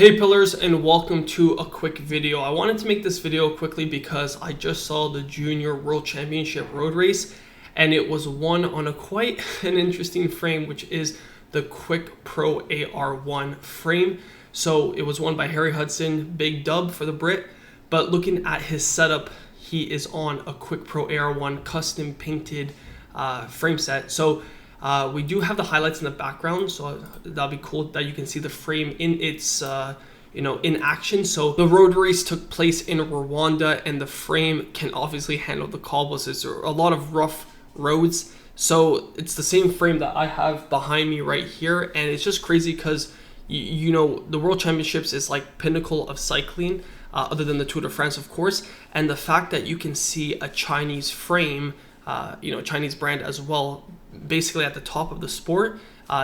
Hey pillars, and welcome to a quick video. I wanted to make this video quickly because I just saw the Junior World Championship road race and it was won on a quite an interesting frame, which is the Quick Pro AR1 frame. So it was won by Harry Hudson, big dub for the Brit. But looking at his setup, he is on a Quick Pro AR1 custom painted frame set. So we do have the highlights in the background, so that'll be cool that you can see the frame in its in action. So the road race took place in Rwanda, and the frame can obviously handle the cobbles. There's a lot of rough roads, so it's the same frame that I have behind me right here. And it's just crazy because you know, the World Championships is like pinnacle of cycling, other than the Tour de France, of course. And the fact that you can see a Chinese frame, Chinese brand as well, basically at the top of the sport.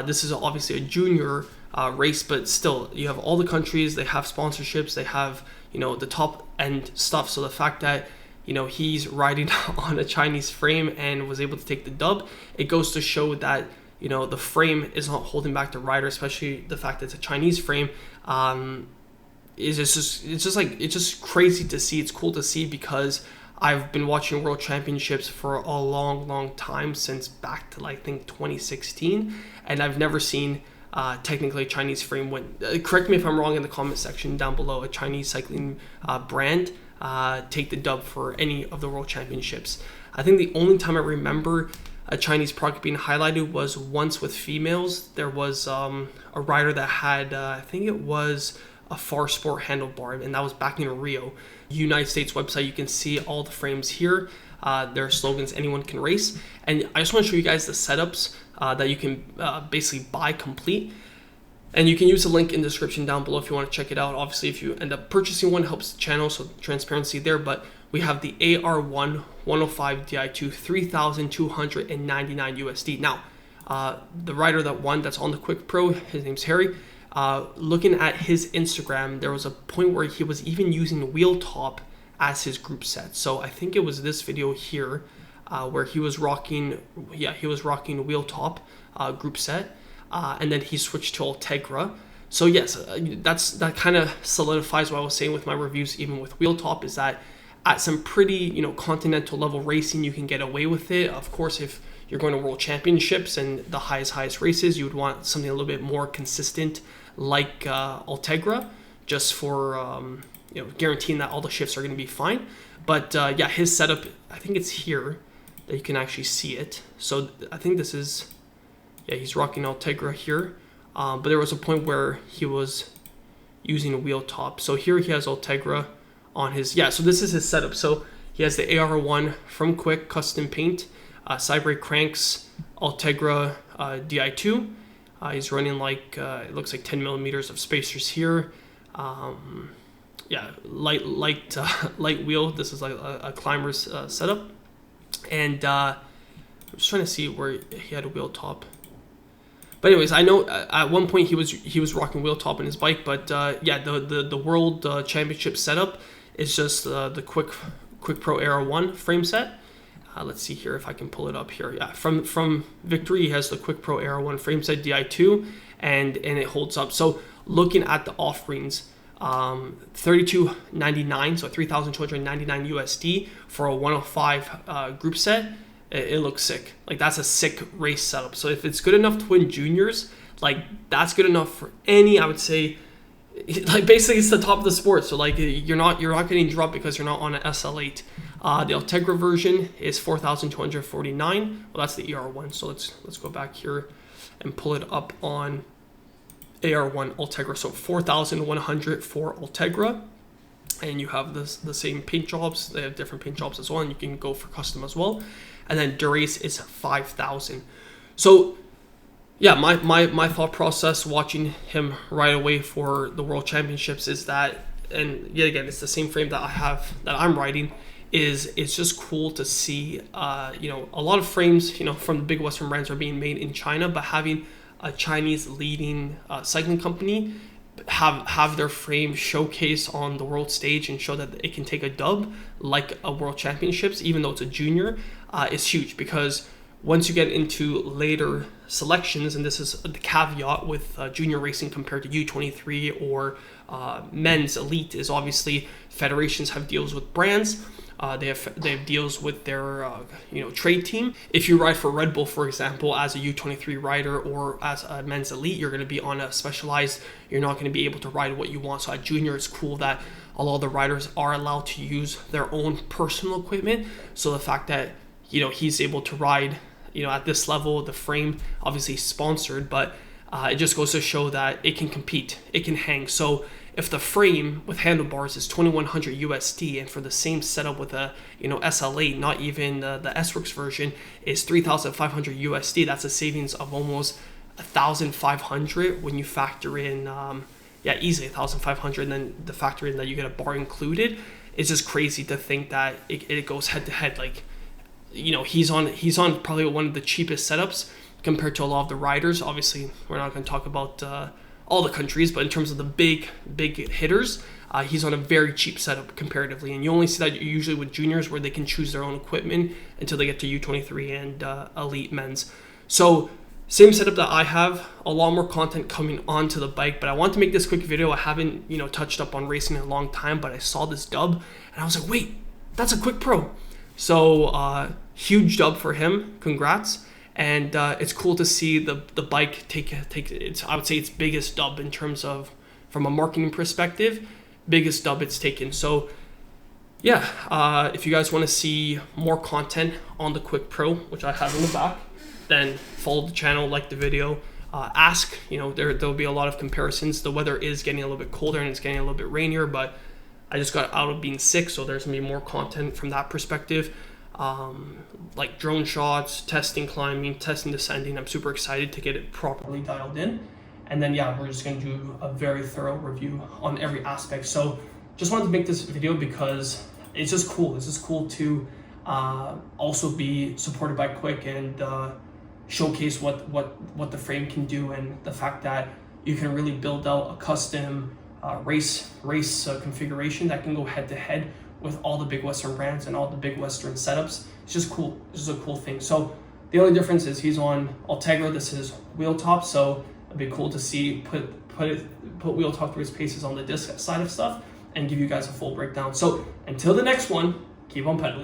This is obviously a junior race, but still you have all the countries, they have sponsorships, they have, the top end stuff. So the fact that, he's riding on a Chinese frame and was able to take the dub, it goes to show that, the frame is not holding back the rider, especially the fact that it's a Chinese frame. It's just crazy to see. It's cool to see because I've been watching World Championships for a long time, since back to, I think, 2016, and I've never seen technically a Chinese frame win. Correct me if I'm wrong in the comment section down below. A Chinese cycling brand take the dub for any of the World Championships. I think the only time I remember a Chinese product being highlighted was once with females. There was a rider that had, I think it was a Far Sport handlebar, and that was back in Rio. United States website, you can see all the frames here. Their slogans, anyone can race. And I just want to show you guys the setups that you can basically buy complete. And you can use the link in the description down below if you want to check it out. Obviously, if you end up purchasing one, it helps the channel, so transparency there. But we have the AR1 105 Di2 3,299 USD. Now, the rider that won, that's on the Quick Pro, his name's Harry. Looking at his Instagram, there was a point where he was even using wheel top as his group set. So I think it was this video here where he was rocking wheel top group set, and then he switched to Ultegra. So yes, that kind of solidifies what I was saying with my reviews, even with wheel top, is that at some pretty continental level racing, you can get away with it. Of course, if you're going to World Championships and the highest races, you would want something a little bit more consistent, like Ultegra, just for guaranteeing that all the shifts are going to be fine. But yeah, his setup, I think it's here that you can actually see it. So I think this is, he's rocking Ultegra here. But there was a point where he was using a wheel top. So here he has Ultegra on his, so this is his setup. So he has the AR1 from Quick custom paint, side brake cranks, Ultegra Di2. He's running it looks like 10 millimeters of spacers here. Light wheel. This is like a climber's setup. And I'm just trying to see where he had a wheel top. But anyways, I know at one point he was rocking wheel top on his bike. But the World Championship setup is just the Quick Pro AR1 frame set. Let's see here if I can pull it up here. Yeah, from Victory, he has the Quick Pro AR1 frame set Di2, and it holds up. So looking at the offerings, $3,299, so $3,299 USD for a 105 group set. It looks sick. Like, that's a sick race setup. So if it's good enough to win juniors, like, that's good enough for any, I would say. Like, basically it's the top of the sport. So like, you're not getting dropped because you're not on an SL8. The Ultegra version is $4,249. Well, that's the AR1. So let's go back here and pull it up on AR1 Ultegra. So $4,100 for Ultegra, and you have the same paint jobs. They have different paint jobs as well, and you can go for custom as well. And then Durace is $5,000. So yeah, my thought process watching him right away for the World Championships is that, and yet again, it's the same frame that I'm riding. It's just cool to see, a lot of frames, from the big Western brands are being made in China, but having a Chinese leading cycling company have their frame showcase on the world stage and show that it can take a dub like a World Championships, even though it's a junior, is huge. Because once you get into later selections, and this is the caveat with junior racing compared to U23 or men's elite, is obviously federations have deals with brands. They have deals with their trade team. If you ride for Red Bull, for example, as a U23 rider or as a men's elite, you're going to be on a specialized. You're not going to be able to ride what you want. So at junior, it's cool that a lot of the riders are allowed to use their own personal equipment. So the fact that he's able to ride at this level, the frame obviously sponsored, but it just goes to show that it can compete, it can hang. So if the frame with handlebars is 2,100 USD, and for the same setup with a SL8, not even the S-Works version, is 3,500 USD, that's a savings of almost 1,500 when you factor in, easily 1,500, and then the factor in that you get a bar included. It's just crazy to think that it goes head to head. Like, he's on probably one of the cheapest setups compared to a lot of the riders. Obviously, we're not going to talk about all the countries, but in terms of the big hitters, he's on a very cheap setup comparatively. And you only see that usually with juniors, where they can choose their own equipment until they get to U23 and elite men's. So same setup that I have, a lot more content coming onto the bike, but I want to make this quick video. I haven't touched up on racing in a long time, but I saw this dub and I was like, wait, that's a quick pro. So huge dub for him, congrats. And it's cool to see the bike take its, I would say, its biggest dub in terms of, from a marketing perspective, biggest dub it's taken. So yeah, if you guys want to see more content on the Quick Pro, which I have in the back, then follow the channel, like the video, ask. There'll be a lot of comparisons. The weather is getting a little bit colder and it's getting a little bit rainier, but I just got out of being sick, so there's gonna be more content from that perspective. Like drone shots, testing climbing, testing descending. I'm super excited to get it properly dialed in. And then we're just going to do a very thorough review on every aspect. So just wanted to make this video because it's just cool. It's just cool to also be supported by Quick and showcase what the frame can do, and the fact that you can really build out a custom race configuration that can go head to head with all the big Western brands and all the big Western setups. It's just cool. This is a cool thing. So the only difference is he's on Ultegra. This is wheel top. So it'd be cool to see put wheel top through his paces on the disc side of stuff and give you guys a full breakdown. So until the next one, keep on pedaling.